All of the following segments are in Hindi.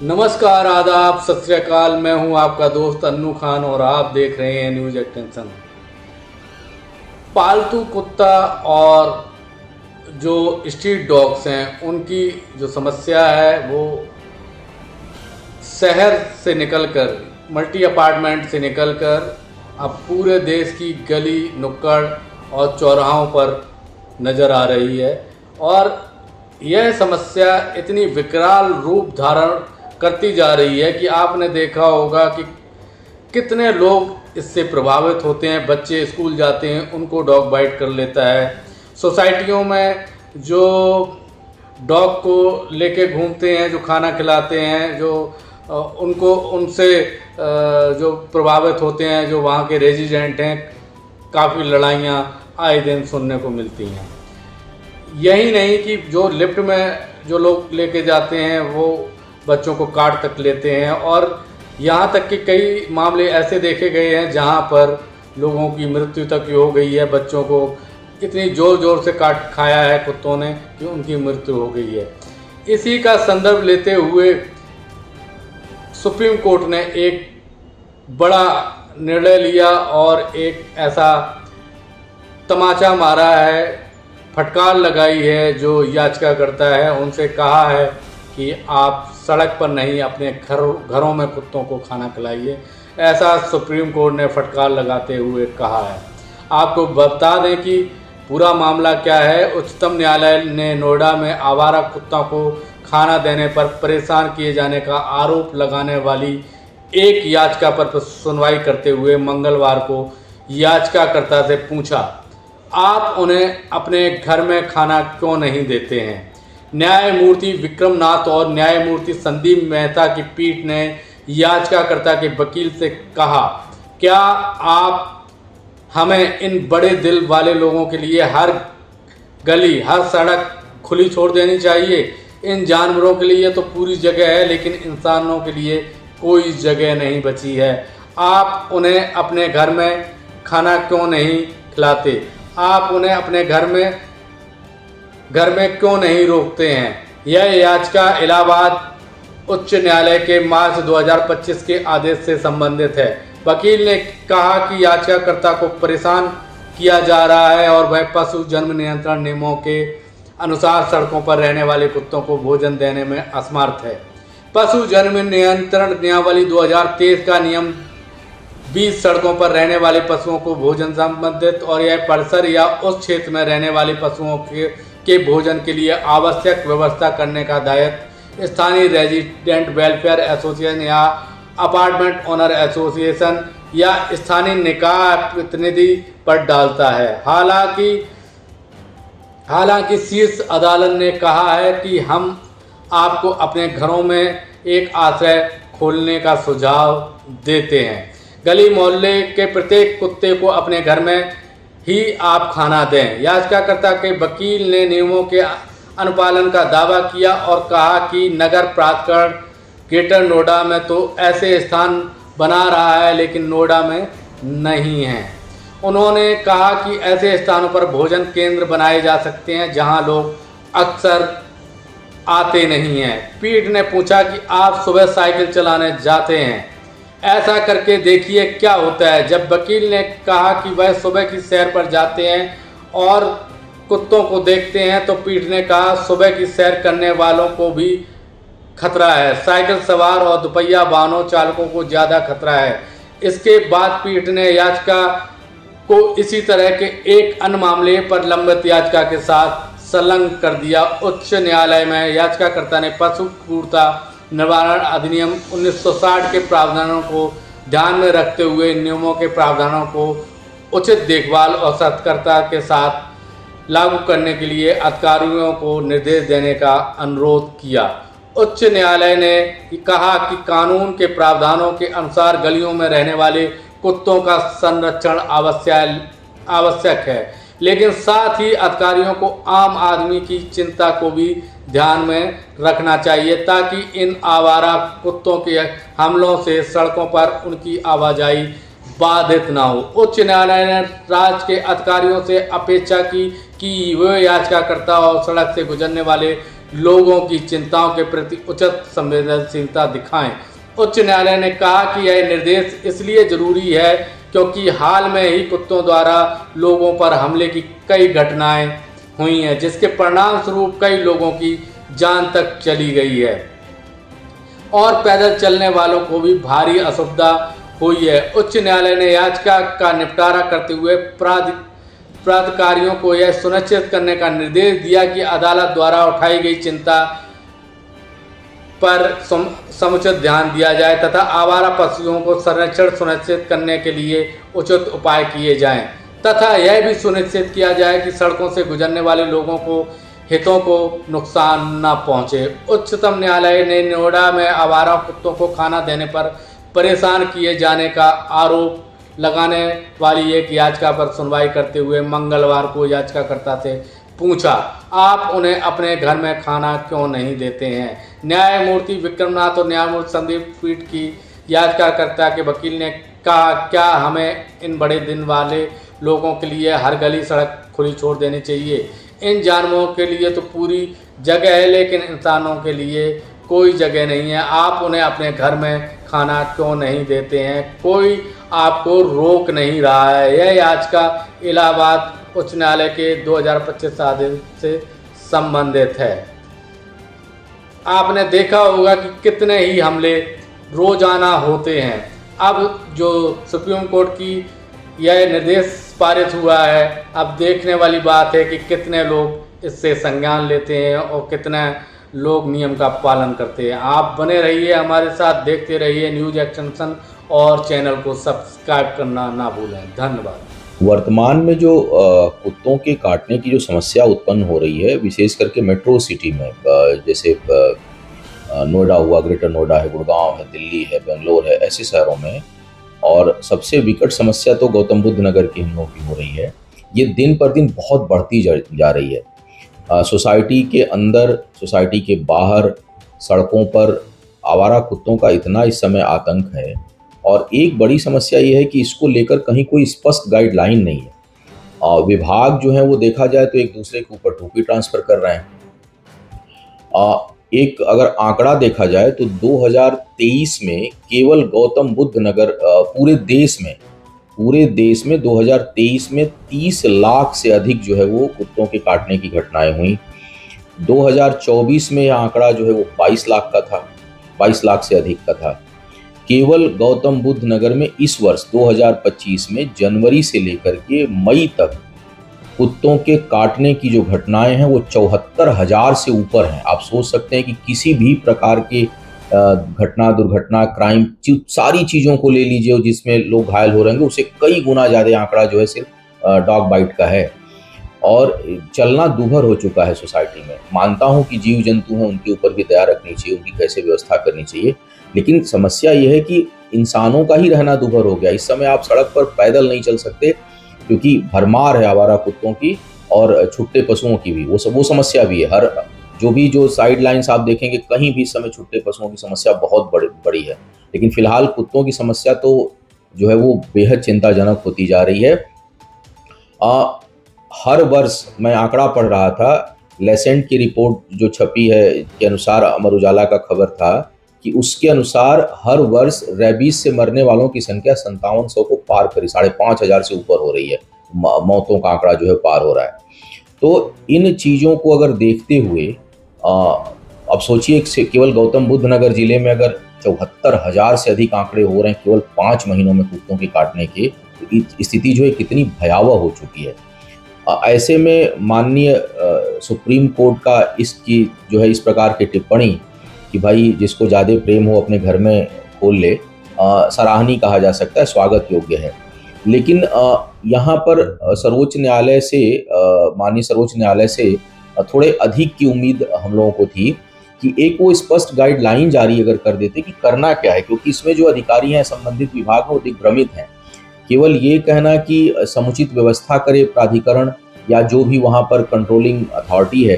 नमस्कार, आदाब, सत श्री अकाल। मैं हूं आपका दोस्त अन्नू खान और आप देख रहे हैं न्यूज़ एक्सटेंशन। पालतू कुत्ता और जो स्ट्रीट डॉग्स हैं उनकी जो समस्या है वो शहर से निकलकर, मल्टी अपार्टमेंट से निकलकर अब पूरे देश की गली नुक्कड़ और चौराहों पर नज़र आ रही है। और यह समस्या इतनी विकराल रूप धारण करती जा रही है कि आपने देखा होगा कि कितने लोग इससे प्रभावित होते हैं। बच्चे स्कूल जाते हैं, उनको डॉग बाइट कर लेता है। सोसाइटियों में जो डॉग को लेके घूमते हैं, जो खाना खिलाते हैं, जो उनको उनसे जो प्रभावित होते हैं, जो वहाँ के रेजिडेंट हैं, काफ़ी लड़ाइयाँ आए दिन सुनने को मिलती हैं। यही नहीं कि जो लिफ्ट में जो लोग लेके जाते हैं वो बच्चों को काट तक लेते हैं, और यहाँ तक कि कई मामले ऐसे देखे गए हैं जहाँ पर लोगों की मृत्यु तक हो गई है। बच्चों को इतनी ज़ोर ज़ोर से काट खाया है कुत्तों ने कि उनकी मृत्यु हो गई है। इसी का संदर्भ लेते हुए सुप्रीम कोर्ट ने एक बड़ा निर्णय लिया और एक ऐसा तमाचा मारा है, फटकार लगाई है जो याचिका करता है। उनसे कहा है कि आप सड़क पर नहीं, अपने घरों में कुत्तों को खाना खिलाइए। ऐसा सुप्रीम कोर्ट ने फटकार लगाते हुए कहा है। आपको बता दें कि पूरा मामला क्या है। उच्चतम न्यायालय ने नोएडा में आवारा कुत्तों को खाना देने पर परेशान किए जाने का आरोप लगाने वाली एक याचिका पर सुनवाई करते हुए मंगलवार को याचिकाकर्ता से पूछा, आप उन्हें अपने घर में खाना क्यों नहीं देते हैं। न्यायमूर्ति विक्रम नाथ और न्यायमूर्ति संदीप मेहता की पीठ ने याचिकाकर्ता के वकील से कहा, क्या आप हमें इन बड़े दिल वाले लोगों के लिए हर गली, हर सड़क खुली छोड़ देनी चाहिए। इन जानवरों के लिए तो पूरी जगह है, लेकिन इंसानों के लिए कोई जगह नहीं बची है। आप उन्हें अपने घर में खाना क्यों नहीं खिलाते, आप उन्हें अपने घर में क्यों नहीं रोकते हैं। यह याचिका इलाहाबाद उच्च न्यायालय के मार्च 2025 के आदेश से संबंधित है। वकील ने कहा कि याचिकाकर्ता को परेशान किया जा रहा है और वह पशु जन्म नियंत्रण नियमों के अनुसार सड़कों पर रहने वाले कुत्तों को भोजन देने में असमर्थ है। पशु जन्म नियंत्रण नियमावली 2023 का नियम 20 सड़कों पर रहने वाले पशुओं को भोजन संबंधित और यह परिसर या उस क्षेत्र में रहने वाले पशुओं के भोजन के लिए आवश्यक व्यवस्था करने का दायित्व स्थानीय रेजिडेंट वेलफेयर एसोसिएशन या अपार्टमेंट ओनर एसोसिएशन या स्थानीय निकाय प्रतिनिधि पर डालता है। हालांकि शीर्ष अदालत ने कहा है कि हम आपको अपने घरों में एक आश्रय खोलने का सुझाव देते हैं। गली मोहल्ले के प्रत्येक कुत्ते को अपने घर में ही आप खाना दें। याचिकाकर्ता के वकील ने नियमों के अनुपालन का दावा किया और कहा कि नगर प्राधिकरण ग्रेटर नोएडा में तो ऐसे स्थान बना रहा है, लेकिन नोएडा में नहीं है। उन्होंने कहा कि ऐसे स्थानों पर भोजन केंद्र बनाए जा सकते हैं जहां लोग अक्सर आते नहीं हैं। पीठ ने पूछा कि आप सुबह साइकिल चलाने जाते हैं, ऐसा करके देखिए क्या होता है। जब वकील ने कहा कि वह सुबह की सैर पर जाते हैं और कुत्तों को देखते हैं, तो पीठ ने कहा सुबह की सैर करने वालों को भी खतरा है, साइकिल सवार और दुपहिया वाहनों चालकों को ज़्यादा खतरा है। इसके बाद पीठ ने याचिका को इसी तरह के एक अन्य मामले पर लंबित याचिका के साथ संलग्न कर दिया। उच्च न्यायालय में याचिकाकर्ता ने पशु क्रूरता निवारण अधिनियम 1960 के प्रावधानों को ध्यान में रखते हुए नियमों के प्रावधानों को उचित देखभाल और सतर्कता के साथ लागू करने के लिए अधिकारियों को निर्देश देने का अनुरोध किया। उच्च न्यायालय ने कहा कि कानून के प्रावधानों के अनुसार गलियों में रहने वाले कुत्तों का संरक्षण आवश्यक है, लेकिन साथ ही अधिकारियों को आम आदमी की चिंता को भी ध्यान में रखना चाहिए ताकि इन आवारा कुत्तों के हमलों से सड़कों पर उनकी आवाजाही बाधित ना हो। उच्च न्यायालय ने राज्य के अधिकारियों से अपेक्षा की कि वे याचिकाकर्ता और सड़क से गुजरने वाले लोगों की चिंताओं के प्रति उचित संवेदनशीलता दिखाएं। उच्च न्यायालय ने कहा कि यह निर्देश इसलिए जरूरी है क्योंकि हाल में ही कुत्तों द्वारा लोगों पर हमले की कई घटनाएं हुई हैं, जिसके परिणाम स्वरूप कई लोगों की जान तक चली गई है और पैदल चलने वालों को भी भारी असुविधा हुई है। उच्च न्यायालय ने याचिका का निपटारा करते हुए प्राधिकारियों को यह सुनिश्चित करने का निर्देश दिया कि अदालत द्वारा उठाई गई चिंता पर समुचित ध्यान दिया जाए तथा आवारा पशुओं को संरक्षण सुनिश्चित करने के लिए उचित उपाय किए जाएं तथा यह भी सुनिश्चित किया जाए कि सड़कों से गुजरने वाले लोगों को हितों को नुकसान न पहुंचे। उच्चतम न्यायालय ने नोएडा में आवारा कुत्तों को खाना देने पर परेशान किए जाने का आरोप लगाने वाली एक याचिका पर सुनवाई करते हुए मंगलवार को याचिकाकर्ता से पूछा, आप उन्हें अपने घर में खाना क्यों नहीं देते हैं। न्यायमूर्ति विक्रमनाथ और न्यायमूर्ति संदीप पीठ की याचिकाकर्ता के वकील ने कहा, क्या हमें इन बड़े दिन वाले लोगों के लिए हर गली सड़क खुली छोड़ देनी चाहिए। इन जानवरों के लिए तो पूरी जगह है, लेकिन इंसानों के लिए कोई जगह नहीं है। आप उन्हें अपने घर में खाना क्यों नहीं देते हैं, कोई आपको रोक नहीं रहा है। यह याचिका इलाहाबाद उच्च न्यायालय के 2025 आदेश से संबंधित है। आपने देखा होगा कि कितने ही हमले रोजाना होते हैं। अब जो सुप्रीम कोर्ट की यह निर्देश पारित हुआ है, अब देखने वाली बात है कि कितने लोग इससे संज्ञान लेते हैं और कितने लोग नियम का पालन करते हैं। आप बने रहिए हमारे साथ, देखते रहिए न्यूज़ एक्सटेंशन और चैनल को सब्सक्राइब करना ना भूलें। धन्यवाद। वर्तमान में जो कुत्तों के काटने की जो समस्या उत्पन्न हो रही है, विशेष करके मेट्रो सिटी में, जैसे नोएडा हुआ, ग्रेटर नोएडा है, गुड़गांव है, दिल्ली है, बेंगलोर है, ऐसे शहरों में, और सबसे विकट समस्या तो गौतम बुद्ध नगर की हम लोगों की हो रही है। ये दिन पर दिन बहुत बढ़ती जा रही है। सोसाइटी के अंदर, सोसाइटी के बाहर, सड़कों पर आवारा कुत्तों का इतना इस समय आतंक है, और एक बड़ी समस्या ये है कि इसको लेकर कहीं कोई स्पष्ट गाइडलाइन नहीं है। विभाग जो है वो देखा जाए तो एक दूसरे के ऊपर टोपी ट्रांसफ़र कर रहे हैं। एक अगर आंकड़ा देखा जाए तो 2023 में केवल गौतम बुद्ध नगर, पूरे देश में 2023 में 30 लाख से अधिक जो है वो कुत्तों के काटने की घटनाएं हुई। 2024 में यह आंकड़ा जो है वो 22 लाख का था, 22 लाख से अधिक का था। केवल गौतम बुद्ध नगर में इस वर्ष 2025 में जनवरी से लेकर के मई तक कुत्तों के काटने की जो घटनाएं हैं वो 74,000 से ऊपर हैं। आप सोच सकते हैं कि किसी भी प्रकार के घटना, दुर्घटना, क्राइम, सारी चीज़ों को ले लीजिए जिसमें लोग घायल हो रहे हैं, उससे कई गुना ज़्यादा आंकड़ा जो है सिर्फ डॉग बाइट का है। और चलना दूभर हो चुका है सोसाइटी में। मानता हूं कि जीव जंतु हैं, उनके ऊपर भी दया रखनी चाहिए, उनकी कैसे व्यवस्था करनी चाहिए, लेकिन समस्या यह है कि इंसानों का ही रहना दूभर हो गया। इस समय आप सड़क पर पैदल नहीं चल सकते क्योंकि भरमार है आवारा कुत्तों की और छुट्टे पशुओं की भी। वो समस्या भी है। हर जो साइड लाइन्स आप देखेंगे, कहीं भी इस समय छुट्टे पशुओं की समस्या बहुत बड़ी है। लेकिन फिलहाल कुत्तों की समस्या तो जो है वो बेहद चिंताजनक होती जा रही है। हर वर्ष मैं आंकड़ा पढ़ रहा था, लेसेंट की रिपोर्ट जो छपी है के अनुसार, अमर उजाला का खबर था कि उसके अनुसार हर वर्ष रेबीज से मरने वालों की संख्या 5700 को पार करी, 5,500 से ऊपर हो रही है। मौतों का आंकड़ा जो है पार हो रहा है। तो इन चीज़ों को अगर देखते हुए अब सोचिए, केवल गौतम बुद्ध नगर जिले में अगर 74,000 से अधिक आंकड़े हो रहे हैं केवल 5 महीनों में कुत्तों के काटने के, तो स्थिति जो है कितनी भयावह हो चुकी है। ऐसे में माननीय सुप्रीम कोर्ट का इसकी जो है इस प्रकार की टिप्पणी कि भाई जिसको ज़्यादा प्रेम हो अपने घर में खोल ले, सराहनीय कहा जा सकता है, स्वागत योग्य है। लेकिन यहाँ पर माननीय सर्वोच्च न्यायालय से थोड़े अधिक की उम्मीद हम लोगों को थी कि एक वो स्पष्ट गाइडलाइन जारी अगर कर देते कि करना क्या है, क्योंकि इसमें जो अधिकारी हैं संबंधित विभाग में वो दिग्भ्रमित हैं। केवल ये कहना कि समुचित व्यवस्था करे प्राधिकरण या जो भी वहाँ पर कंट्रोलिंग अथॉरिटी है,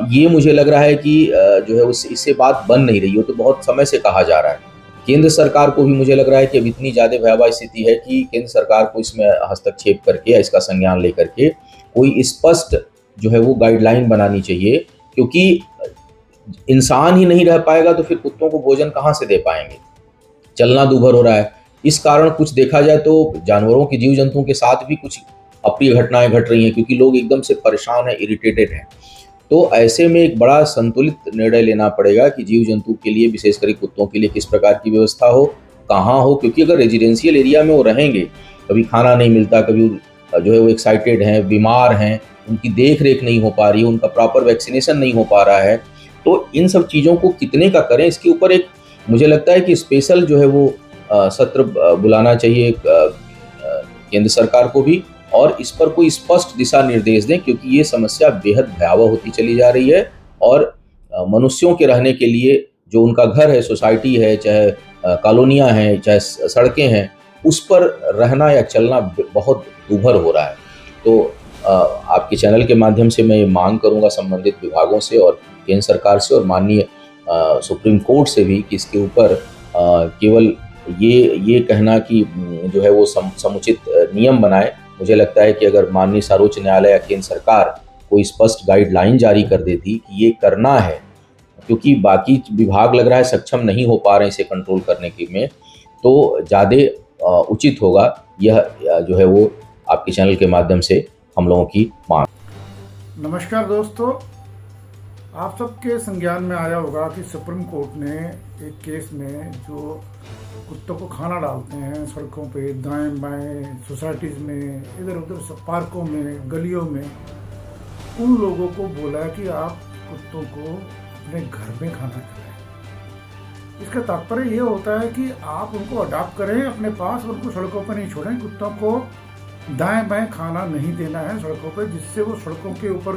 ये मुझे लग रहा है कि जो है इससे बात बन नहीं रही हो। तो बहुत समय से कहा जा रहा है। केंद्र सरकार को भी मुझे लग रहा है कि अब इतनी ज़्यादा भयावह स्थिति है कि केंद्र सरकार को इसमें हस्तक्षेप करके या इसका संज्ञान लेकर के कोई स्पष्ट जो है वो गाइडलाइन बनानी चाहिए क्योंकि इंसान ही नहीं रह पाएगा तो फिर कुत्तों को भोजन कहाँ से दे पाएंगे। चलना दूभर हो रहा है। इस कारण कुछ देखा जाए तो जानवरों के, जीव जंतुओं के साथ भी कुछ अप्रिय घटनाएं घट रही हैं, क्योंकि लोग एकदम से परेशान हैं, इरिटेटेड हैं। तो ऐसे में एक बड़ा संतुलित निर्णय लेना पड़ेगा कि जीव जंतु के लिए, विशेषकर कुत्तों के लिए किस प्रकार की व्यवस्था हो, कहाँ हो। क्योंकि अगर रेजिडेंशियल एरिया में वो रहेंगे, कभी खाना नहीं मिलता, कभी जो है वो एक्साइटेड हैं, बीमार हैं, उनकी देख रेख नहीं हो पा रही है, उनका प्रॉपर वैक्सीनेशन नहीं हो पा रहा है, तो इन सब चीज़ों को कितने का करें, इसके ऊपर एक मुझे लगता है कि स्पेशल जो है वो सत्र बुलाना चाहिए केंद्र सरकार को भी, और इस पर कोई स्पष्ट दिशा निर्देश दें, क्योंकि ये समस्या बेहद भयावह होती चली जा रही है। और मनुष्यों के रहने के लिए जो उनका घर है, सोसाइटी है, चाहे कॉलोनियाँ हैं, चाहे सड़कें हैं, उस पर रहना या चलना बहुत दूभर हो रहा है। तो आपके चैनल के माध्यम से मैं मांग करूंगा संबंधित विभागों से और केंद्र सरकार से और माननीय सुप्रीम कोर्ट से भी कि इसके ऊपर केवल ये कहना कि जो है वो समुचित नियम बनाए। मुझे लगता है कि अगर माननीय सर्वोच्च न्यायालय या केंद्र सरकार कोई स्पष्ट गाइडलाइन जारी कर देती कि ये करना है, क्योंकि बाकी विभाग लग रहा है सक्षम नहीं हो पा रहे हैं इसे कंट्रोल करने के में, तो ज़्यादा उचित होगा। यह जो है वो आपके चैनल के माध्यम से हम लोगों की मांग। नमस्कार दोस्तों, आप सबके संज्ञान में आया होगा कि सुप्रीम कोर्ट ने एक केस में जो कुत्तों को खाना डालते हैं सड़कों पे, दाएं बाएं, सोसाइटीज़ में, इधर उधर पार्कों में, गलियों में, उन लोगों को बोला है कि आप कुत्तों को अपने घर में खाना खिलाएं। इसका तात्पर्य ये होता है कि आप उनको अडॉप्ट करें अपने पास, उनको सड़कों पर नहीं छोड़ें। कुत्तों को दाएं बाएं खाना नहीं देना है सड़कों पर, जिससे वो सड़कों के ऊपर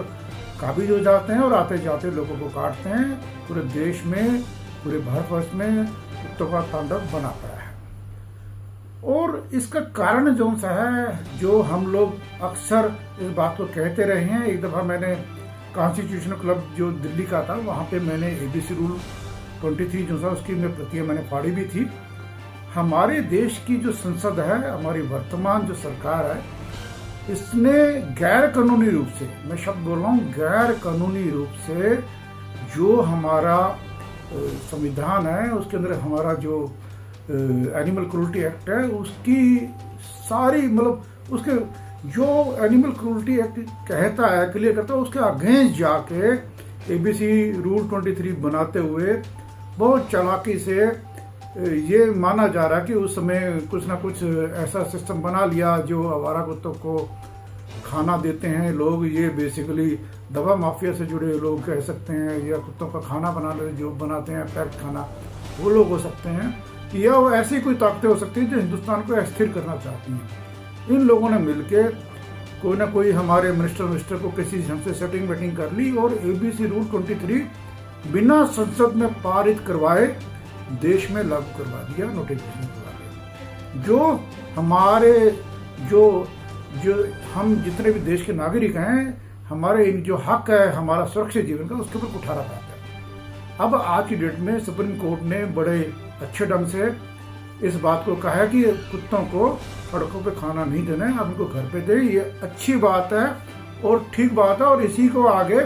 काबिज हो जाते हैं और आते जाते लोगों को काटते हैं। पूरे देश में, पूरे भारतवर्ष में कुत्तों का तांडव बना पड़ा है। और इसका कारण जो सा है, जो हम लोग अक्सर इस बात को कहते रहे हैं। एक दफ़ा मैंने कॉन्स्टिट्यूशनल क्लब जो दिल्ली का था, वहाँ पे मैंने ABC रूल 23 जो था उसकी मैं प्रतियां मैंने फाड़ी भी थी। हमारे देश की जो संसद है, हमारी वर्तमान जो सरकार है, इसने गैर कानूनी रूप से, मैं शब्द बोल रहा हूँ, गैर कानूनी रूप से जो हमारा संविधान है, उसके अंदर हमारा जो एनिमल क्रूल्टी एक्ट है, उसकी सारी मतलब उसके जो एनिमल क्रूल्टी एक्ट कहता है, क्लियर करता है, उसके अगेंस्ट जाके ABC रूल 23 बनाते हुए बहुत चालाकी से ये माना जा रहा है कि उस समय कुछ ना कुछ ऐसा सिस्टम बना लिया जो आवारा कुत्तों को खाना देते हैं लोग। ये बेसिकली दवा माफिया से जुड़े लोग कह सकते हैं, या कुत्तों का खाना बनाने जो बनाते हैं पैक्ड खाना, वो लोग हो सकते हैं, या वो ऐसी कोई ताकतें हो सकती हैं जो हिंदुस्तान को अस्थिर करना चाहती हैं। इन लोगों ने मिलकर कोई ना कोई हमारे मिनिस्टर को किसी ढंग से सेटिंग वेटिंग कर ली और ABC रूल 23 बिना संसद में पारित करवाए देश में लागू करवा दिया, नोटिफिकेशन करवा दिया। जो हमारे जो हम जितने भी देश के नागरिक हैं, हमारे जो हक है हमारा सुरक्षित जीवन का, उसके ऊपर कुठारा पाता है। अब आज की डेट में सुप्रीम कोर्ट ने बड़े अच्छे ढंग से इस बात को कहा है कि कुत्तों को सड़कों पे खाना नहीं देना है, आप इनको घर पे दें। ये अच्छी बात है और ठीक बात है, और इसी को आगे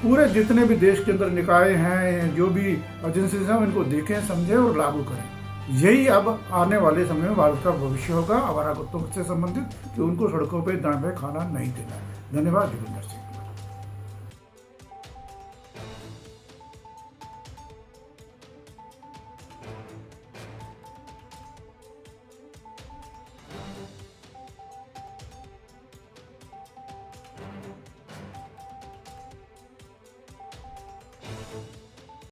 पूरे जितने भी देश के अंदर निकाय हैं, जो भी एजेंसीज हैं, इनको देखें, समझें और लागू करें। यही अब आने वाले समय में भारत का भविष्य होगा आवारा कुत्तों से संबंधित, कि उनको सड़कों पे दाएं बाएं खाना नहीं देना। धन्यवाद जोगिंदर सिंह।